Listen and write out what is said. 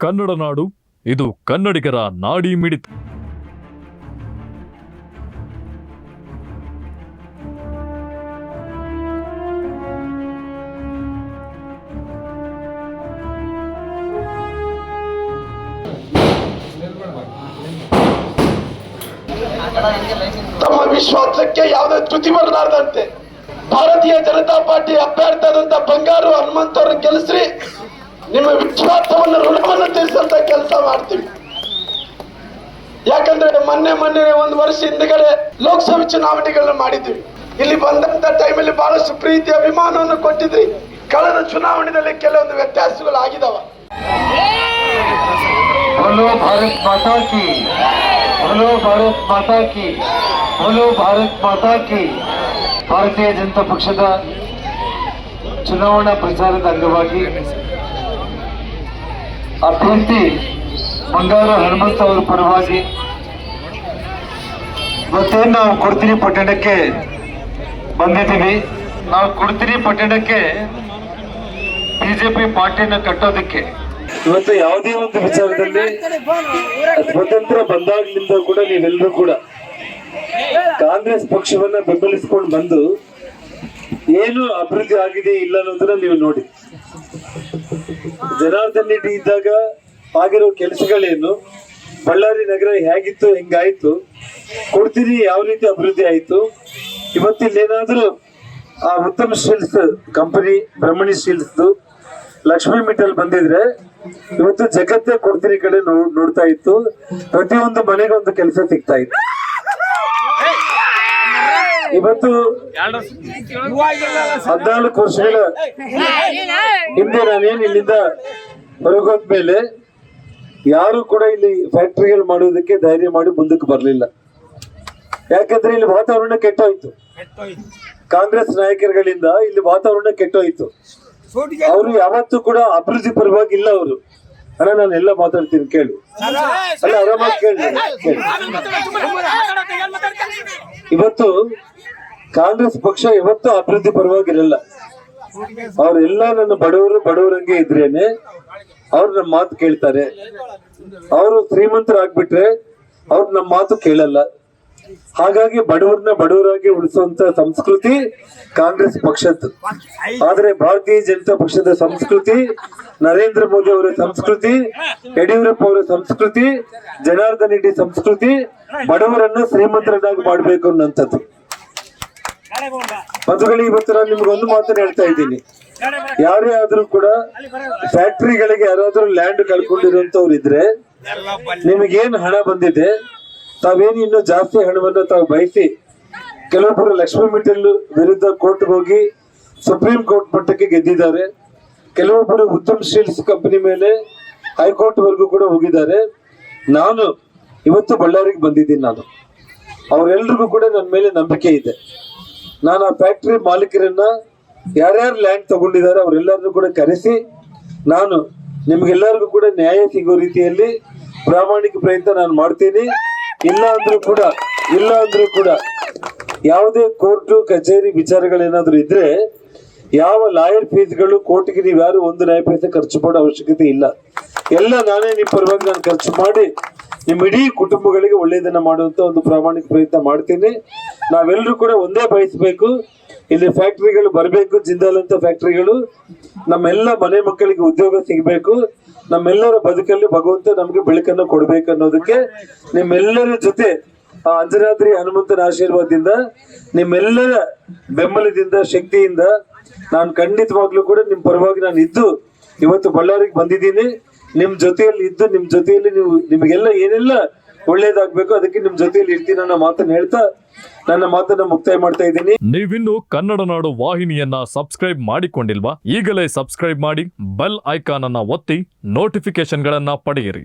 ಕನ್ನಡ ನಾಡು, ಇದು ಕನ್ನಡಿಗರ ನಾಡಿ ಮಿಡಿತ. ತಮ್ಮ ವಿಶ್ವಾಸಕ್ಕೆ ಯಾವುದೇ ಚ್ಯುತಿ ಬರಲಾರದಂತೆ ಭಾರತೀಯ ಜನತಾ ಪಾರ್ಟಿ ಅಭ್ಯರ್ಥಿಯಾದಂತ ಬಂಗಾರು ಹನುಮಂತ ಅವರನ್ನು ಗೆಲ್ಲಿಸ್ರಿ. ನಿಮ್ಮ ವಿಶ್ವಾಸವನ್ನು ಋಣವನ್ನು ತೀರಿಸಂತ ಕೆಲಸ ಮಾಡ್ತೀವಿ. ಯಾಕಂದ್ರೆ ಮೊನ್ನೆ ಒಂದು ವರ್ಷ ಹಿಂದಗಡೆ ಲೋಕಸಭೆ ಚುನಾವಣೆಗಳನ್ನ ಮಾಡಿದ್ವಿ. ಇಲ್ಲಿ ಬಂದಂತ ಟೈಮಲ್ಲಿ ಬಹಳಷ್ಟು ಪ್ರೀತಿ ಅಭಿಮಾನವನ್ನು ಕೊಟ್ಟಿದ್ರಿ. ಕಳೆದ ಚುನಾವಣೆಯಲ್ಲಿ ಕೆಲವೊಂದು ವ್ಯತ್ಯಾಸಗಳು ಆಗಿದಾವ. बोलो भारत माता की, बोलो भारत माता की, बोलो भारत माता की. ಭಾರತೀಯ ಜನತಾ ಪಕ್ಷದ ಚುನಾವಣಾ ಪ್ರಚಾರದ ಅಂಗವಾಗಿ ಅಭ್ಯರ್ಥಿ ಬಂಗಾರು ಹನುಮಂತ ಅವರ ಪರವಾಗಿ ಇವತ್ತೇನು ನಾವು ಕೊಡ್ತಿನಿ ಪಟ್ಟಣಕ್ಕೆ ಬಂದಿದ್ದೀವಿ. ನಾವು ಕೊಡ್ತಿನಿ ಪಟ್ಟಣಕ್ಕೆ ಬಿಜೆಪಿ ಪಾರ್ಟಿಯನ್ನು ಕಟ್ಟೋದಕ್ಕೆ. ಇವತ್ತು ಯಾವುದೇ ಒಂದು ವಿಚಾರದಲ್ಲಿ ಸ್ವತಂತ್ರ ಬಂದಾಗ್ಲಿಂದ ಕೂಡ ನೀವೆಲ್ಲರೂ ಕೂಡ ಕಾಂಗ್ರೆಸ್ ಪಕ್ಷವನ್ನ ಬೆಂಬಲಿಸಿಕೊಂಡು ಬಂದು ಏನು ಅಭಿವೃದ್ಧಿ ಆಗಿದೆ ಇಲ್ಲ ಅನ್ನೋದನ್ನ ನೀವು ನೋಡಿ. ಜನಾರ್ದನ್ ರೆಡ್ಡಿ ಇದ್ದಾಗ ಆಗಿರೋ ಕೆಲಸಗಳೇನು, ಬಳ್ಳಾರಿ ನಗರ ಹೇಗಿತ್ತು ಹೆಂಗಾಯ್ತು, ಕೊಡ್ತೀನಿ ಯಾವ ರೀತಿ ಅಭಿವೃದ್ಧಿ ಆಯ್ತು. ಇವತ್ತಿಲ್ಲೇನಾದ್ರೂ ಆ Uttam steels company Brahmani steels Lakshmi Mittal ಬಂದಿದ್ರೆ ಇವತ್ತು ಜಗತ್ತೇ ಕೊಡ್ತೀನಿ ಕಡೆ ನೋಡ್ತಾ ಇತ್ತು. ಪ್ರತಿಯೊಂದು ಮನೆಗೆ ಒಂದು ಕೆಲಸ ಸಿಗ್ತಾ ಇತ್ತು. ಇವತ್ತು 14 ವರ್ಷಗಳ ಹಿಂದೆ ನಾನೇನು ಇಲ್ಲಿಂದ ಹೊರಗೋದ್ಮೇಲೆ ಯಾರು ಕೂಡ ಇಲ್ಲಿ ಫ್ಯಾಕ್ಟರಿಗಳು ಮಾಡುವುದಕ್ಕೆ ಧೈರ್ಯ ಮಾಡಿ ಮುಂದಕ್ಕೆ ಬರಲಿಲ್ಲ. ಯಾಕಂದ್ರೆ ಇಲ್ಲಿ ವಾತಾವರಣ ಕೆಟ್ಟೋಯ್ತು. ಕಾಂಗ್ರೆಸ್ ನಾಯಕರುಗಳಿಂದ ಇಲ್ಲಿ ವಾತಾವರಣ ಕೆಟ್ಟೋಯ್ತು. ಅವರು ಯಾವತ್ತೂ ಕೂಡ ಅಭಿವೃದ್ಧಿ ಪರವಾಗಿಲ್ಲ. ಅವರು ಅಣ್ಣ ನಾನು ಎಲ್ಲ ಮಾತಾಡ್ತೀನಿ ಕೇಳು, ಅಲ್ಲ ಆರಾಮಾಗಿ ಕೇಳಿ. ಇವತ್ತು ಕಾಂಗ್ರೆಸ್ ಪಕ್ಷ ಯಾವತ್ತೂ ಅಭಿವೃದ್ಧಿ ಪರವಾಗಿರಲ್ಲ. ಅವರೆಲ್ಲ ನನ್ನ ಬಡವರಂಗೆ ಇದ್ರೇನೆ ಅವ್ರು ನಮ್ಮ ಮಾತು ಕೇಳ್ತಾರೆ. ಅವರು ಶ್ರೀಮಂತರಾಗ್ಬಿಟ್ರೆ ಅವ್ರು ನಮ್ಮ ಮಾತು ಕೇಳಲ್ಲ. ಹಾಗಾಗಿ ಬಡವರಾಗಿ ಉಳಿಸುವಂತ ಸಂಸ್ಕೃತಿ ಕಾಂಗ್ರೆಸ್ ಪಕ್ಷದ್ದು. ಆದ್ರೆ ಭಾರತೀಯ ಜನತಾ ಪಕ್ಷದ ಸಂಸ್ಕೃತಿ, ನರೇಂದ್ರ ಮೋದಿ ಅವರ ಸಂಸ್ಕೃತಿ, ಯಡಿಯೂರಪ್ಪ ಅವರ ಸಂಸ್ಕೃತಿ, ಜನಾರ್ದನ್ ರೆಡ್ಡಿ ಸಂಸ್ಕೃತಿ ಬಡವರನ್ನ ಶ್ರೀಮಂತರನ್ನಾಗಿ ಮಾಡ್ಬೇಕು ಅನ್ನೋಂಥದ್ದು. ಮದುವೆ ಇವತ್ತು ನಾನು ನಿಮ್ಗೆ ಒಂದು ಮಾತನ್ನ ಹೇಳ್ತಾ ಇದ್ದೀನಿ. ಯಾರೇ ಆದ್ರೂ ಕೂಡ ಫ್ಯಾಕ್ಟರಿಗಳಿಗೆ ಯಾರಾದ್ರೂ ಲ್ಯಾಂಡ್ ಕಳ್ಕೊಂಡಿರುವಂತವ್ರು ಇದ್ರೆ ನಿಮಗೇನು ಹಣ ಬಂದಿದೆ ತಾವೇನು ಇನ್ನೂ ಜಾಸ್ತಿ ಹಣವನ್ನು ತಾವು ಬಯಸಿ ಕೆಲವೊಬ್ಬರು ಲಕ್ಷ್ಮೀ ಮಿಟ್ಟಲ್ ವಿರುದ್ಧ ಕೋರ್ಟ್ಗೆ ಹೋಗಿ ಸುಪ್ರೀಂ ಕೋರ್ಟ್ ಮಟ್ಟಕ್ಕೆ ಗೆದ್ದಿದ್ದಾರೆ. ಕೆಲವೊಬ್ಬರು ಉತ್ತಮ್ ಸ್ಟೀಲ್ಸ್ ಕಂಪನಿ ಮೇಲೆ ಹೈಕೋರ್ಟ್ ವರೆಗೂ ಕೂಡ ಹೋಗಿದ್ದಾರೆ. ನಾನು ಇವತ್ತು ಬಳ್ಳಾರಿಗೆ ಬಂದಿದ್ದೀನಿ. ನಾನು ಅವರೆಲ್ರಿಗೂ ಕೂಡ ನನ್ನ ಮೇಲೆ ನಂಬಿಕೆ ಇದೆ. ನಾನು ಆ ಫ್ಯಾಕ್ಟರಿ ಮಾಲೀಕರನ್ನ ಯಾರ್ಯಾರು ಲ್ಯಾಂಡ್ ತಗೊಂಡಿದ್ದಾರೆ ಅವರೆಲ್ಲರನ್ನು ಕೂಡ ಕರೆಸಿ ನಾನು ನಿಮ್ಗೆಲ್ಲರಿಗೂ ಕೂಡ ನ್ಯಾಯ ಸಿಗೋ ರೀತಿಯಲ್ಲಿ ಪ್ರಾಮಾಣಿಕ ಪ್ರಯತ್ನ ನಾನು ಮಾಡ್ತೀನಿ. ಇಲ್ಲ ಅಂದ್ರೂ ಕೂಡ ಯಾವುದೇ ಕೋರ್ಟು ಕಚೇರಿ ವಿಚಾರಗಳೇನಾದ್ರೂ ಇದ್ರೆ ಯಾವ ಲಾಯರ್ ಫೀಸ್ಗಳು ಕೋರ್ಟ್ಗೆ ನೀವು ಯಾರು ಒಂದು ನ್ಯಾಯ ಪೈಸೆ ಖರ್ಚು ಮಾಡೋ ಅವಶ್ಯಕತೆ ಇಲ್ಲ. ಎಲ್ಲ ನಾನೇ ನಿಮ್ಮ ಪರವಾಗಿ ನಾನು ಖರ್ಚು ಮಾಡಿ ನಿಮ್ಮ ಇಡೀ ಕುಟುಂಬಗಳಿಗೆ ಒಳ್ಳೆಯದನ್ನ ಮಾಡುವಂತ ಒಂದು ಪ್ರಾಮಾಣಿಕ ಪ್ರಯತ್ನ ಮಾಡ್ತೀನಿ. ನಾವೆಲ್ಲರೂ ಕೂಡ ಒಂದೇ ಬಯಸಬೇಕು, ಇಲ್ಲಿ ಫ್ಯಾಕ್ಟರಿಗಳು ಬರಬೇಕು. ಜಿಂದಾಲ್ ಅಂತ ಫ್ಯಾಕ್ಟರಿಗಳು ನಮ್ಮೆಲ್ಲ ಮನೆ ಮಕ್ಕಳಿಗೆ ಉದ್ಯೋಗ ಸಿಗಬೇಕು. ನಮ್ಮೆಲ್ಲರ ಬದುಕಲ್ಲಿ ಭಗವಂತ ನಮ್ಗೆ ಬೆಳಕನ್ನು ಕೊಡ್ಬೇಕು ಅನ್ನೋದಕ್ಕೆ ನಿಮ್ಮೆಲ್ಲರ ಜೊತೆ ಆ ಅಂಜನಾದ್ರಿ ಹನುಮಂತನ ಆಶೀರ್ವಾದದಿಂದ ನಿಮ್ಮೆಲ್ಲರ ಬೆಂಬಲದಿಂದ ಶಕ್ತಿಯಿಂದ ನಾನು ಖಂಡಿತವಾಗ್ಲೂ ಕೂಡ ನಿಮ್ ಪರವಾಗಿ ನಾನು ಇದ್ದು ಇವತ್ತು ಬಳ್ಳಾರಿಗೆ ಬಂದಿದ್ದೀನಿ. ನಿಮ್ ಜೊತೆಯಲ್ಲಿ ನಿಮಗೆಲ್ಲ ಏನೆಲ್ಲ ಒಳ್ಳೇದಾಗ್ಬೇಕು ಅದಕ್ಕೆ ನಿಮ್ ಜೊತೆಯಲ್ಲಿ ಇರ್ತೀನಿ ಅನ್ನೋ ಮಾತನ್ನ ಹೇಳ್ತಾ ನನ್ನ ಮಾತನ್ನ ಮುಕ್ತಾಯ ಮಾಡ್ತಾ ಇದ್ದೀನಿ. ನೀವಿನ್ನು ಕನ್ನಡ ನಾಡು ವಾಹಿನಿಯನ್ನ ಸಬ್ಸ್ಕ್ರೈಬ್ ಮಾಡಿಕೊಂಡಿಲ್ವಾ? ಈಗಲೇ ಸಬ್ಸ್ಕ್ರೈಬ್ ಮಾಡಿ, ಬೆಲ್ ಐಕಾನ್ ಅನ್ನ ಒತ್ತಿ ನೋಟಿಫಿಕೇಶನ್ ಗಳನ್ನ ಪಡೆಯಿರಿ.